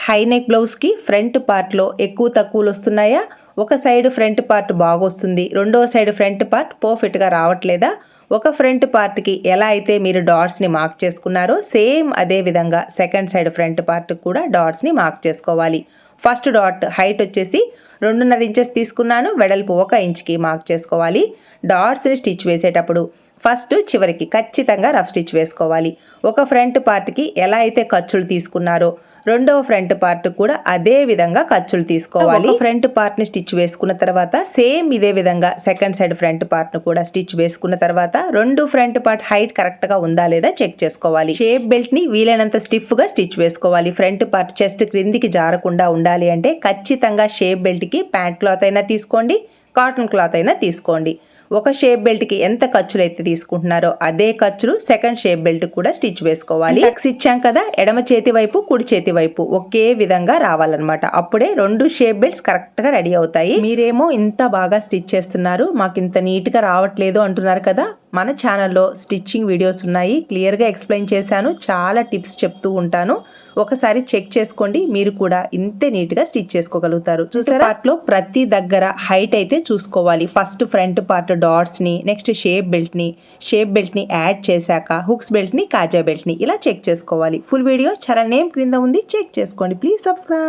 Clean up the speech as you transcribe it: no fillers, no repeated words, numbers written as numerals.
High neck బ్లౌజ్కి front పార్ట్లో ఎక్కువ తక్కువలు వస్తున్నాయా? ఒక సైడ్ ఫ్రంట్ పార్ట్ బాగొస్తుంది, రెండవ సైడ్ ఫ్రంట్ పార్ట్ పర్ఫెక్ట్గా రావట్లేదా? ఒక ఫ్రంట్ పార్ట్కి ఎలా అయితే మీరు డాట్స్ని మార్క్ చేసుకున్నారో సేమ్ అదే విధంగా సెకండ్ సైడ్ ఫ్రంట్ పార్ట్ కూడా డాట్స్ని మార్క్ చేసుకోవాలి. ఫస్ట్ డాట్ హైట్ వచ్చేసి 2.5 ఇంచెస్ తీసుకున్నాను, వెడల్పు 1 ఇంచ్కి మార్క్ చేసుకోవాలి. డాట్స్ని స్టిచ్ వేసేటప్పుడు ఫస్ట్ చివరికి ఖచ్చితంగా రఫ్ స్టిచ్ వేసుకోవాలి. ఒక ఫ్రంట్ పార్ట్కి ఎలా అయితే ఖర్చులు తీసుకున్నారో రెండవ ఫ్రంట్ పార్ట్ కూడా అదే విధంగా ఖర్చులు తీసుకోవాలి. ఫ్రంట్ పార్ట్ని స్టిచ్ వేసుకున్న తర్వాత సేమ్ ఇదే విధంగా సెకండ్ సైడ్ ఫ్రంట్ పార్ట్ను కూడా స్టిచ్ వేసుకున్న తర్వాత రెండు ఫ్రంట్ పార్ట్ హైట్ కరెక్ట్గా ఉందా లేదా చెక్ చేసుకోవాలి. షేప్ బెల్ట్ని వీలైనంత స్టిఫ్గా స్టిచ్ వేసుకోవాలి. ఫ్రంట్ పార్ట్ చెస్ట్ క్రిందికి జారకుండా ఉండాలి అంటే ఖచ్చితంగా షేప్ బెల్ట్కి ప్యాంట్ క్లాత్ అయినా తీసుకోండి, కాటన్ క్లాత్ అయినా తీసుకోండి. ఒక షేప్ బెల్ట్కి ఎంత ఖర్చులు అయితే తీసుకుంటున్నారో అదే ఖర్చులు సెకండ్ షేప్ బెల్ట్ కూడా స్టిచ్ వేసుకోవాలి. టక్స్ ఇచ్చాం కదా, ఎడమ చేతి వైపు కుడి చేతి వైపు ఒకే విధంగా రావాలన్నమాట. అప్పుడే రెండు షేప్ బెల్ట్స్ కరెక్ట్గా రెడీ అవుతాయి. మీరేమో ఇంత బాగా స్టిచ్ చేస్తున్నారు, మాకు ఇంత నీట్గా రావట్లేదు అంటున్నారు కదా. మన ఛానల్లో స్టిచ్చింగ్ వీడియోస్ ఉన్నాయి, క్లియర్గా ఎక్స్ప్లెయిన్ చేశాను, చాలా టిప్స్ చెప్తూ ఉంటాను. ఒకసారి చెక్ చేసుకోండి, మీరు కూడా ఇంతే నీట్గా స్టిచ్ చేసుకోగలుగుతారు. చూసారా, పార్ట్లో ప్రతి దగ్గర హైట్ అయితే చూసుకోవాలి. ఫస్ట్ ఫ్రంట్ పార్ట్ డాట్స్ని, నెక్స్ట్ షేప్ బెల్ట్ని యాడ్ చేశాక హుక్స్ బెల్ట్ని, కాజా బెల్ట్ని ఇలా చెక్ చేసుకోవాలి. ఫుల్ వీడియో ఛానల్ నేమ్ క్రింద ఉంది, చెక్ చేసుకోండి. Please subscribe.